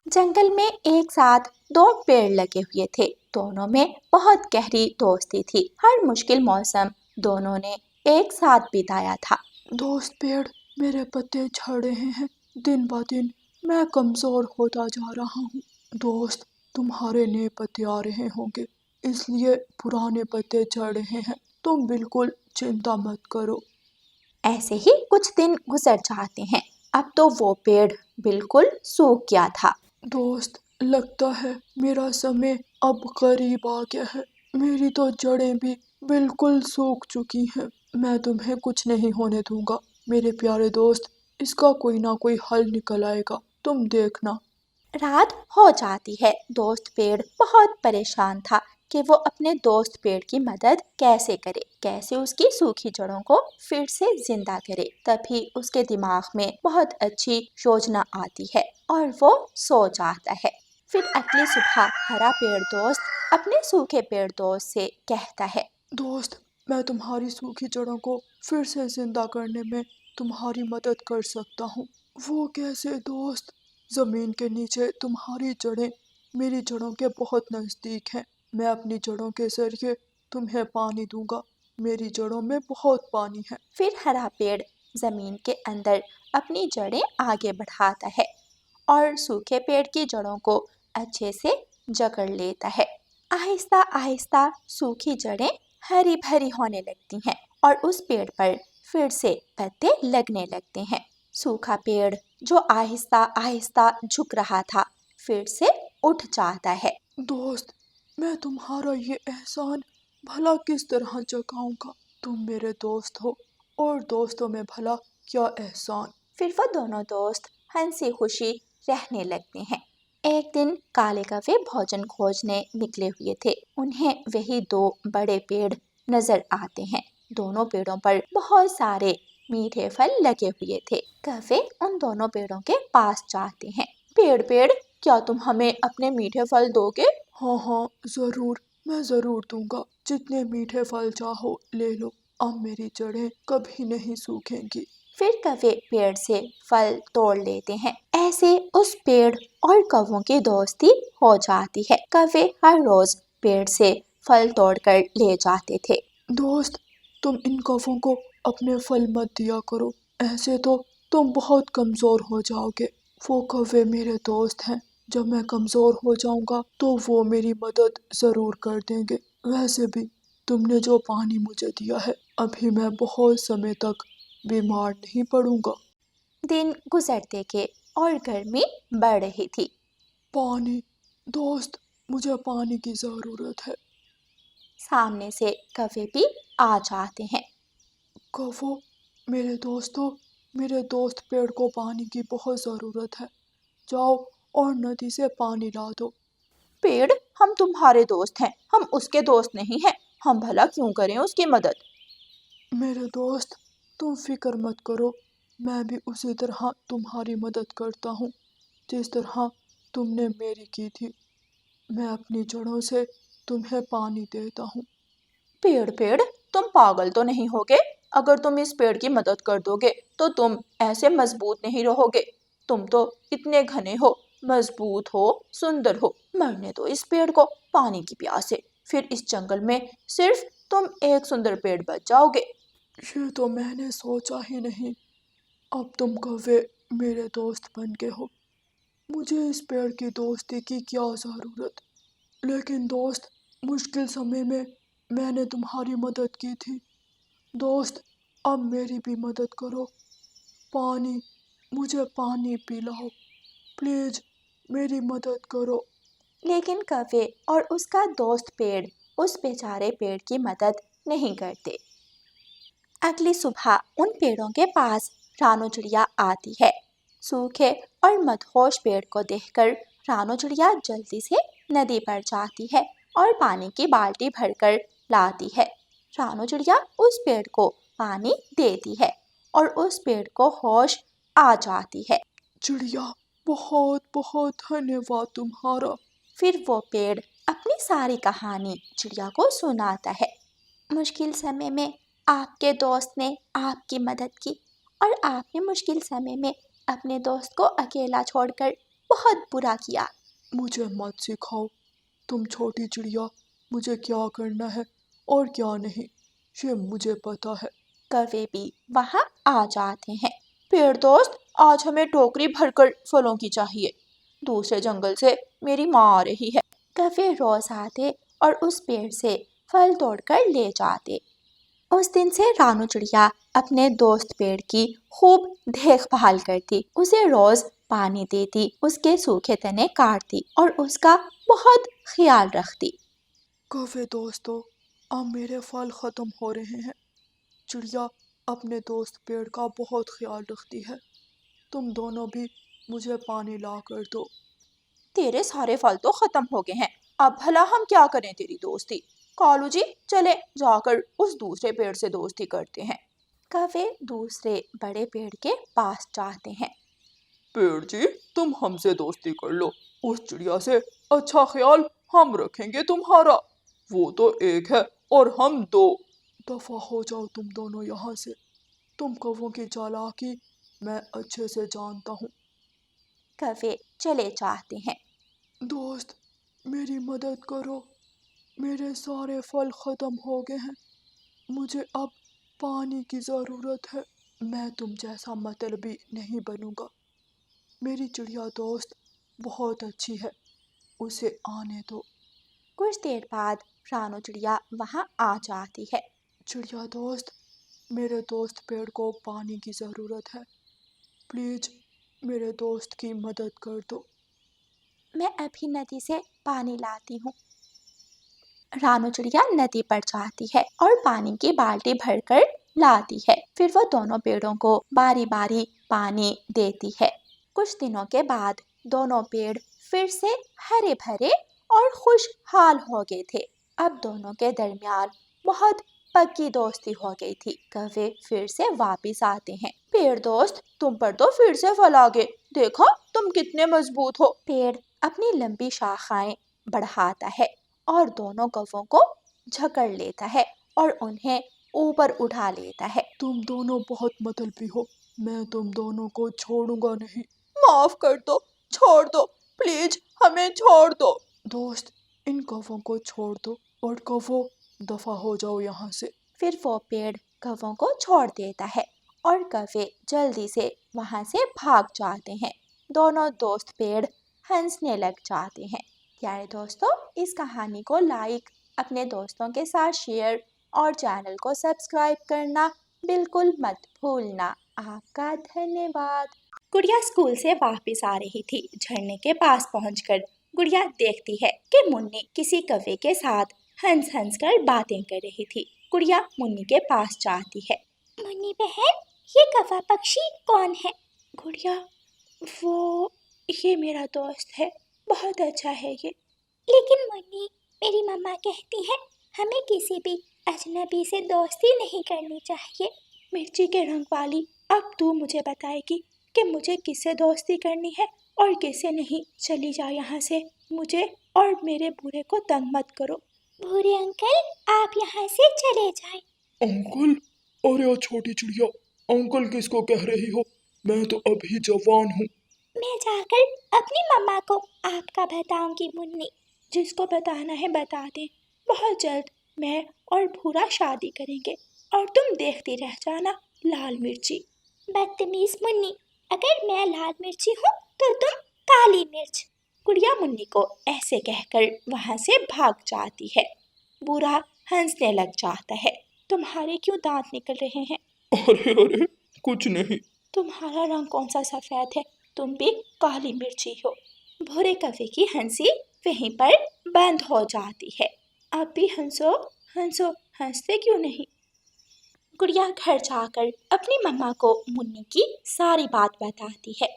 जंगल में एक साथ दो पेड़ लगे हुए थे। दोनों में बहुत गहरी दोस्ती थी। हर मुश्किल मौसम दोनों ने एक साथ बिताया था। दोस्त पेड़, मेरे पत्ते झड़ रहे हैं। दिन ब दिन मैं कमजोर होता जा रहा हूँ। दोस्त, तुम्हारे नए पत्ते आ रहे होंगे, इसलिए पुराने पत्ते झड़ रहे हैं। तुम बिल्कुल चिंता मत करो। ऐसे ही कुछ दिन गुजर जाते हैं। अब तो वो पेड़ बिल्कुल सूख गया था। दोस्त, लगता है मेरा समय अब करीब आ गया है। मेरी तो जड़ें भी बिल्कुल सूख चुकी हैं। मैं तुम्हें कुछ नहीं होने दूंगा मेरे प्यारे दोस्त। इसका कोई ना कोई हल निकल आएगा, तुम देखना। रात हो जाती है। दोस्त पेड़ बहुत परेशान था कि वो अपने दोस्त पेड़ की मदद कैसे करे, कैसे उसकी सूखी जड़ों को फिर से जिंदा करे। तभी उसके दिमाग में बहुत अच्छी योजना आती है और वो सो जाता है। फिर अगली सुबह हरा पेड़ दोस्त अपने सूखे पेड़ दोस्त से कहता है, दोस्त, मैं तुम्हारी सूखी जड़ों को फिर से जिंदा करने में तुम्हारी मदद कर सकता हूँ। वो कैसे दोस्त? जमीन के नीचे तुम्हारी जड़ें मेरी जड़ों के बहुत नजदीक हैं। मैं अपनी जड़ों के जरिए तुम्हें पानी दूंगा। मेरी जड़ों में बहुत पानी है। फिर हरा पेड़ जमीन के अंदर अपनी जड़ें आगे बढ़ाता है और सूखे पेड़ की जड़ों को अच्छे से जकड़ लेता है। आहिस्ता आहिस्ता सूखी जड़ें हरी भरी होने लगती हैं और उस पेड़ पर फिर से पत्ते लगने लगते हैं। सूखा पेड़ जो आहिस्ता आहिस्ता झुक रहा था फिर से उठ जाता है। दोस्त, मैं तुम्हारा ये एहसान भला किस तरह चुकाऊंगा? तुम मेरे दोस्त हो, और दोस्तों में भला क्या एहसान। फिर वो दोनों दोस्त हंसी खुशी रहने लगते हैं। एक दिन काले कौवे भोजन खोजने निकले हुए थे। उन्हें वही दो बड़े पेड़ नजर आते हैं। दोनों पेड़ों पर बहुत सारे मीठे फल लगे हुए थे। कौवे उन दोनों पेड़ों के पास जाते हैं। पेड़ पेड़, क्या तुम हमें अपने मीठे फल दोगे? हाँ हाँ, जरूर, मैं जरूर दूंगा। जितने मीठे फल चाहो ले लो। अब मेरी जड़ें कभी नहीं सूखेंगी। फिर कौवे पेड़ से फल तोड़ लेते हैं। ऐसे उस पेड़ और कौवों की दोस्ती हो जाती है। कौवे हर रोज पेड़ से फल तोड़कर ले जाते थे। दोस्त, तुम इन कौवों को अपने फल मत दिया करो, ऐसे तो तुम बहुत कमजोर हो जाओगे। वो कौवे मेरे दोस्त हैं। जब मैं कमजोर हो जाऊंगा तो वो मेरी मदद जरूर कर देंगे। वैसे भी तुमने जो पानी मुझे दिया है, अभी मैं बहुत समय तक बीमार नहीं पड़ूंगा। दिन गुजरते गए और गर्मी बढ़ रही थी। पानी, दोस्त, मुझे पानी की जरूरत है। सामने से कौवे भी आ जाते हैं। कहो, मेरे दोस्तों, मेरे दोस्त पेड़ को पानी की बहुत ज़रूरत है। जाओ और नदी से पानी ला दो। पेड़, हम तुम्हारे दोस्त हैं, हम उसके दोस्त नहीं हैं। हम भला क्यों करें उसकी मदद? मेरे दोस्त, तुम फिक्र मत करो। मैं भी उसी तरह तुम्हारी मदद करता हूँ जिस तरह तुमने मेरी की थी। मैं अपनी जड़ों से तुम्हें पानी देता हूँ। पेड़ पेड़, तुम पागल तो नहीं होगे? अगर तुम इस पेड़ की मदद कर दोगे तो तुम ऐसे मजबूत नहीं रहोगे। तुम तो इतने घने हो, मजबूत हो, सुंदर हो, मरने दो इस पेड़ को पानी की प्यास से। फिर इस जंगल में सिर्फ तुम एक सुंदर पेड़ बच जाओगे। ये तो मैंने सोचा ही नहीं। अब तुम कौवे मेरे दोस्त बन गए हो। मुझे इस पेड़ की दोस्ती की क्या ज़रूरत। लेकिन दोस्त, मुश्किल समय में मैंने तुम्हारी मदद की थी। दोस्त, अब मेरी भी मदद करो। पानी, मुझे पानी पिलाओ। प्लीज, मेरी मदद करो। लेकिन कौवे और उसका दोस्त पेड़ उस बेचारे पेड़ की मदद नहीं करते। अगली सुबह उन पेड़ों के पास रानो चिड़िया आती है। सूखे और मदहोश पेड़ को देखकर रानो चिड़िया जल्दी से नदी पर जाती है और पानी की बाल्टी भरकर लाती है। रानो चिड़िया उस पेड़ को पानी देती है और उस पेड़ को होश आ जाती है। चिड़िया, बहुत बहुत धन्यवाद तुम्हारा। फिर वो पेड़ अपनी सारी कहानी चिड़िया को सुनाता है। मुश्किल समय में आपके दोस्त ने आपकी मदद की और आपने मुश्किल समय में अपने दोस्त को अकेला छोड़कर बहुत बुरा किया। मुझे मत सिखाओ, तुम छोटी चिड़िया, मुझे क्या करना है और क्या नहीं ये मुझे पता है। कौवे भी वहाँ आ जाते हैं। पेड़ दोस्त, आज हमें टोकरी भरकर फलों की चाहिए, दूसरे जंगल से मेरी माँ आ रही है। कौवे रोज आते और उस पेड़ से फल तोड़कर ले जाते। उस दिन से रानू चिड़िया अपने दोस्त पेड़ की खूब देखभाल करती, उसे रोज पानी देती, उसके सूखे तने काटती और उसका बहुत ख्याल रखती। कौवे दोस्तों, अब मेरे फल खत्म हो रहे हैं। चिड़िया अपने दोस्त पेड़ का बहुत ख्याल रखती है। तुम दोनों भी मुझे पानी ला कर दो। तेरे सारे फल तो खत्म हो गए हैं, अब भला हम क्या करें तेरी दोस्ती। कालू जी, चले जाकर उस दूसरे पेड़ से दोस्ती करते हैं। कौवे दूसरे बड़े पेड़ के पास जाते हैं। पेड़ जी, तुम हमसे दोस्ती कर लो, उस चिड़िया से अच्छा ख्याल हम रखेंगे तुम्हारा। वो तो एक है और हम दो। दफा हो जाओ तुम दोनों यहाँ से। तुम कौवों की चालाकी मैं अच्छे से जानता हूँ। कौवे चले जाते हैं। दोस्त, मेरी मदद करो, मेरे सारे फल खत्म हो गए हैं, मुझे अब पानी की ज़रूरत है। मैं तुम जैसा मतलबी नहीं बनूंगा। मेरी चिड़िया दोस्त बहुत अच्छी है, उसे आने दो। कुछ देर बाद रानू चिड़िया वहाँ आ जाती है। चिड़िया दोस्त, मेरे दोस्त पेड़ को पानी की ज़रूरत है, प्लीज मेरे दोस्त की मदद कर दो। मैं अभी नदी से पानी लाती हूँ। रानू चिड़िया नदी पर जाती है और पानी की बाल्टी भरकर लाती है। फिर वो दोनों पेड़ों को बारी बारी पानी देती है। कुछ दिनों के बाद दोनों पेड़ फिर से हरे भरे और खुशहाल हो गए थे। अब दोनों के दरमियान बहुत पक्की दोस्ती हो गई थी। कौवे फिर से वापिस आते हैं। पेड़ दोस्त, तुम पर तो फिर से फल आ गए, देखो तुम कितने मजबूत हो। पेड़ अपनी लंबी शाखाएं बढ़ाता है और दोनों कौवों को जकड़ लेता है और उन्हें ऊपर उठा लेता है। तुम दोनों बहुत मतलबी हो, मैं तुम दोनों को छोड़ूंगा नहीं। माफ कर दो, छोड़ दो, प्लीज हमें छोड़ दो। दोस्त, इन कौवों को छोड़ दो और कौवों दफा हो जाओ यहाँ से। फिर वो पेड़ कौवों को छोड़ देता है और कौवे जल्दी से वहाँ से भाग जाते हैं। दोनों दोस्त पेड़ हंसने लग जाते हैं। प्यारे दोस्तों, इस कहानी को लाइक, अपने दोस्तों के साथ शेयर और चैनल को सब्सक्राइब करना बिल्कुल मत भूलना। आपका धन्यवाद। गुड़िया स्कूल से वापस आ रही थी। झरने के पास पहुंचकर गुड़िया देखती है कि मुन्नी किसी कौवे के साथ हंस हंस कर बातें कर रही थी। गुड़िया मुन्नी के पास जाती है। मुन्नी बहन, ये कौवा पक्षी कौन है? गुड़िया, वो ये मेरा दोस्त है, बहुत अच्छा है ये। लेकिन मुन्नी, मेरी मम्मा कहती है हमें किसी भी अजनबी से दोस्ती नहीं करनी चाहिए। मिर्ची के रंग वाली, अब तू मुझे बताएगी कि मुझे किससे दोस्ती करनी है और किससे नहीं। चली जा यहाँ से, मुझे और मेरे बूढ़े को तंग मत करो। बूढ़े अंकल, आप यहाँ से चले जाएं। अंकल? अरे छोटी चिड़िया, अंकल किसको कह रही हो? मैं तो अभी जवान हूँ। मैं जाकर अपनी मम्मा को आपका बताऊंगी मुन्नी। जिसको बताना है बता दे। बहुत जल्द मैं और भूरा शादी करेंगे और तुम देखती रह जाना लाल मिर्ची। बदतमीज मुन्नी, अगर मैं लाल मिर्ची हूँ तो तुम काली मिर्च। गुड़िया मुन्नी को ऐसे कहकर वहाँ से भाग जाती है। बूढ़ा हंसने लग जाता है। तुम्हारे क्यों दांत निकल रहे हैं? अरे अरे, कुछ नहीं। तुम्हारा रंग कौन सा सफेद है, तुम भी काली मिर्ची हो। भूरे कौवे की हंसी वहीं पर बंद हो जाती है। अब भी हंसो हंसो, हंसते क्यों नहीं? गुड़िया घर जाकर अपनी मम्मा को मुन्नी की सारी बात बताती है।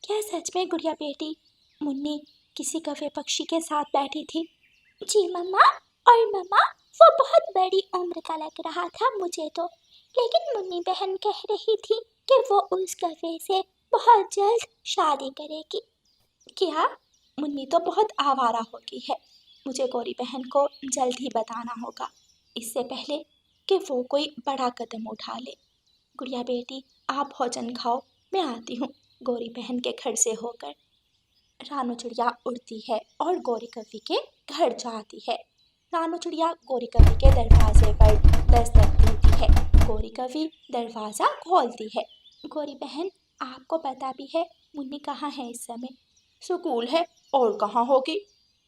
क्या सच में गुड़िया बेटी, मुन्नी किसी कौवे पक्षी के साथ बैठी थी? जी मम्मा, और मम्मा वो बहुत बड़ी उम्र का लग रहा था मुझे तो, लेकिन मुन्नी बहन कह रही थी कि वो उस कौवे से बहुत जल्द शादी करेगी। क्या? मुन्नी तो बहुत आवारा हो गई है। मुझे गौरी बहन को जल्द ही बताना होगा, इससे पहले कि वो कोई बड़ा कदम उठा ले। गुड़िया बेटी, आप भोजन खाओ, मैं आती हूँ गौरी बहन के घर से होकर। رانو چڑیا اڑتی ہے اور گوری کبھی کے گھر جاتی ہے۔ رانو چڑیا گوری کبھی کے دروازے پر دستک دیتی ہے۔ گوری کبھی دروازہ کھولتی ہے۔ گوری بہن، آپ کو پتہ بھی ہے منی کہاں ہے اس سمے؟ سکول ہے، اور کہاں ہوگی؟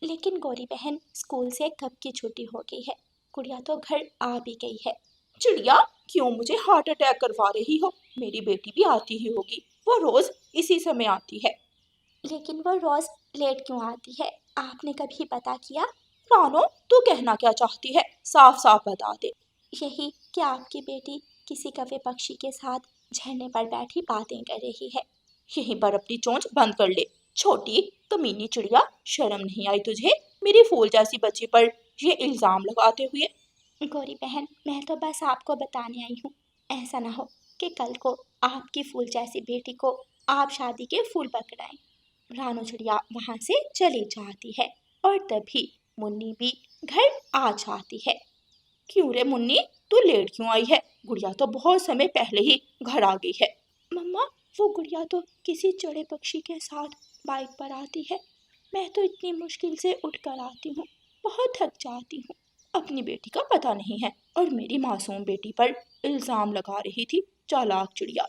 لیکن گوری بہن، اسکول سے کب کی چھٹی ہو گئی ہے، گڑیا تو گھر آ بھی گئی ہے۔ چڑیا، کیوں مجھے ہارٹ اٹیک کروا رہی ہو؟ میری بیٹی بھی آتی ہی ہوگی، وہ روز اسی سمے آتی ہے۔ لیکن وہ روز لیٹ کیوں آتی ہے؟ آپ نے کبھی پتا کیا؟ رانو، تو کہنا کیا چاہتی ہے؟ صاف صاف بتا دے۔ یہی کہ آپ کی بیٹی کسی کوے پکشی کے ساتھ جھرنے پر بیٹھی باتیں کر رہی ہے۔ یہیں پر اپنی چونچ بند کر لے، چھوٹی کمینی چڑیا، شرم نہیں آئی تجھے میری پھول جیسی بچی پر یہ الزام لگاتے ہوئے؟ گوری بہن، میں تو بس آپ کو بتانے آئی ہوں، ایسا نہ ہو کہ کل کو آپ کی پھول جیسی بیٹی کو آپ شادی کے پھول پکڑائیں۔ رانو چڑیا وہاں سے چلی جاتی ہے اور تبھی منی بھی گھر آ جاتی ہے۔ کیوں رے منی، تو لیٹ کیوں آئی ہے؟ گڑیا تو بہت سمے پہلے ہی گھر آ گئی ہے۔ مما، وہ گڑیا تو کسی چڑے پکشی کے ساتھ بائک پر آتی ہے، میں تو اتنی مشکل سے اٹھ کر آتی ہوں، بہت تھک جاتی ہوں۔ اپنی بیٹی کا پتہ نہیں ہے اور میری معصوم بیٹی پر الزام لگا رہی تھی، چالاک چڑیا۔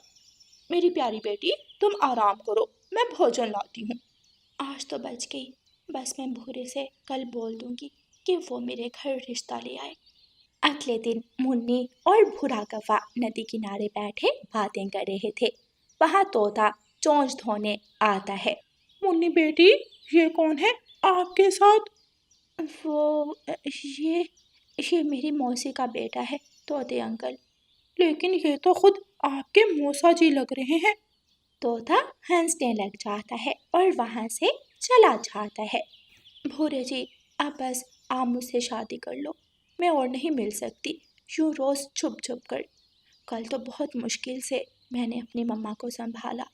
میری پیاری بیٹی، تم آرام کرو، میں بھوجن لاتی ہوں۔ آج تو بچ گئی، بس میں بھورے سے کل بول دوں گی کہ وہ میرے گھر رشتہ لے آئے۔ اگلے دن منی اور بھورا کوا ندی کنارے بیٹھے باتیں کر رہے تھے۔ وہاں طوطا چونچ دھونے آتا ہے۔ منی بیٹی، یہ کون ہے آپ کے ساتھ؟ وہ یہ میری موسی کا بیٹا ہے، طوطے انکل۔ لیکن یہ تو خود آپ کے موسا جی لگ رہے ہیں۔ طوطا ہنسنے لگ جاتا ہے اور وہاں سے چلا جاتا ہے۔ بھورے جی، اب بس آپ مجھ سے شادی کر لو، میں اور نہیں مل سکتی یوں روز چھپ چھپ کر۔ کل تو بہت مشکل سے میں نے اپنی مما کو سنبھالا،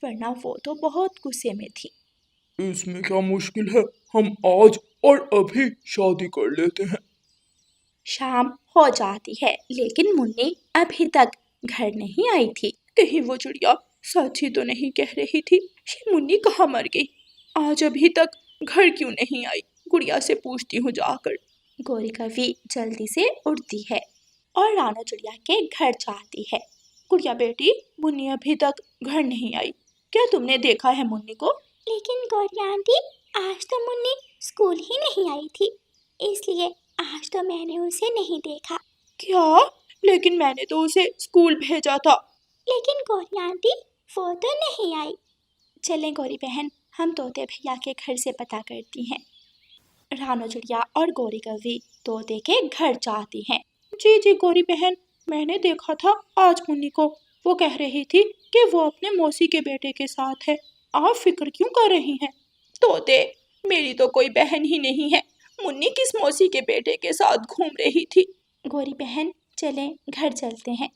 ورنہ وہ تو بہت غصے میں تھی۔ اس میں کیا مشکل ہے، ہم آج اور ابھی شادی کر لیتے ہیں۔ شام ہو جاتی ہے لیکن منی ابھی تک گھر نہیں آئی تھی۔ کہیں وہ چڑیا سچ ہی تو نہیں کہہ رہی تھی؟ یہ منی کہاں مر گئی؟ آج ابھی تک گھر کیوں نہیں آئی؟ گڑیا سے پوچھتی ہوں جا کر۔ گوری کبھی جلدی سے اٹھتی ہے اور رانو چڑیا کے گھر جاتی ہے۔ گڑیا بیٹی، منی ابھی تک گھر نہیں آئی، کیا تم نے دیکھا ہے منی کو؟ لیکن گوری آنٹی، آج تو منی اسکول ہی نہیں آئی تھی، اس لیے آج تو میں نے اسے نہیں دیکھا۔ کیا؟ لیکن میں نے تو اسے اسکول بھیجا تھا۔ لیکن گوری آنٹی، وہ تو نہیں آئی۔ چلیں گوری بہن، ہم طوطے بھیا کے گھر سے پتہ کرتی ہیں۔ رانو چڑیا اور گوری کوی طوطے کے گھر جاتی ہیں۔ جی جی گوری بہن، میں نے دیکھا تھا آج منی کو، وہ کہہ رہی تھی کہ وہ اپنے موسی کے بیٹے کے ساتھ ہے۔ آپ فکر کیوں کر رہی ہیں؟ طوطے، میری تو کوئی بہن ہی نہیں ہے، منی کس موسی کے بیٹے کے ساتھ گھوم رہی تھی؟ گوری بہن، چلیں گھر چلتے ہیں،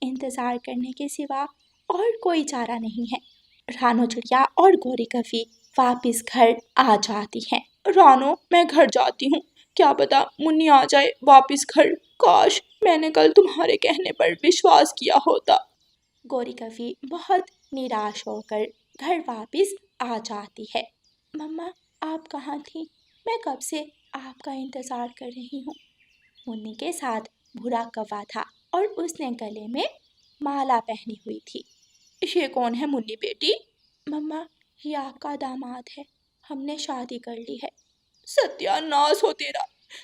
انتظار کرنے کے سوا اور کوئی چارہ نہیں ہے۔ رانو چڑیا اور گوری کوی واپس گھر آ جاتی ہیں۔ رانو، میں گھر جاتی ہوں، کیا پتا منی آ جائے واپس گھر، کاش میں نے کل تمہارے کہنے پر وشواس کیا ہوتا۔ گوری کوی بہت نراش ہو کر گھر واپس آ جاتی ہے۔ مما، آپ کہاں تھیں؟ میں کب سے آپ کا انتظار کر رہی ہوں۔ منی کے ساتھ بھورا کوا تھا اور اس نے گلے میں مالا پہنی ہوئی تھی۔ یہ کون ہے منی بیٹی؟ مما، یہ آپ کا داماد ہے، ہم نے شادی کر لی ہے۔ ستیہ ناس ہو تیرا،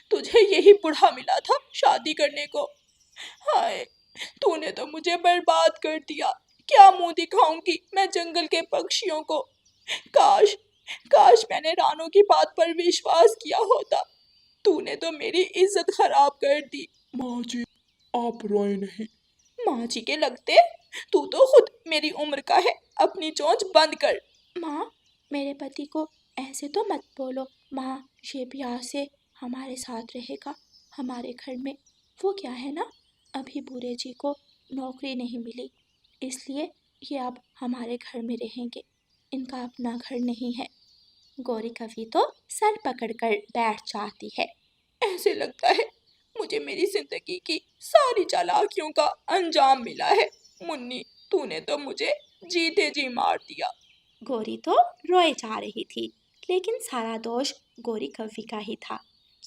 تجھے یہی بڑھا ملا تھا شادی کرنے کو؟ ہائے، تو نے تو مجھے برباد کر دیا، کیا منہ دکھاؤں گی میں جنگل کے پکشیوں کو؟ کاش میں نے رانو کی بات پر وشواس کیا ہوتا، تو نے تو میری عزت خراب کر دی۔ ماں جی، آپ روئے نہیں۔ ماں جی کے لگتے، تو خود میری عمر کا ہے، اپنی چونچ بند کر۔ ماں، میرے پتی کو ایسے تو مت بولو، ماں یہ بھی آج سے ہمارے ساتھ رہے گا ہمارے گھر میں۔ وہ کیا ہے نا، ابھی بورے جی کو نوکری نہیں ملی، اس لیے یہ اب ہمارے گھر میں رہیں گے، ان کا اپنا گھر نہیں ہے۔ گوری کوی تو سر پکڑ کر بیٹھ جاتی ہے۔ ایسے لگتا ہے مجھے میری زندگی کی ساری چالاکیوں کا انجام ملا ہے۔ منی، تو نے تو مجھے جیتے جی مار دیا۔ گوری تو روئے جا رہی تھی، لیکن سارا دوش گوری کوی کا ہی تھا،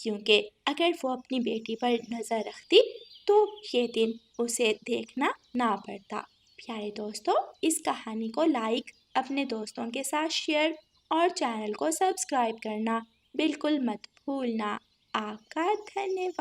کیونکہ اگر وہ اپنی بیٹی پر نظر رکھتی تو یہ دن اسے دیکھنا نہ پڑتا۔ پیارے دوستوں، اس کہانی کو لائک، اپنے دوستوں کے ساتھ شیئر اور چینل کو سبسکرائب کرنا بالکل مت بھولنا۔ آپ کا دھنیہ واد۔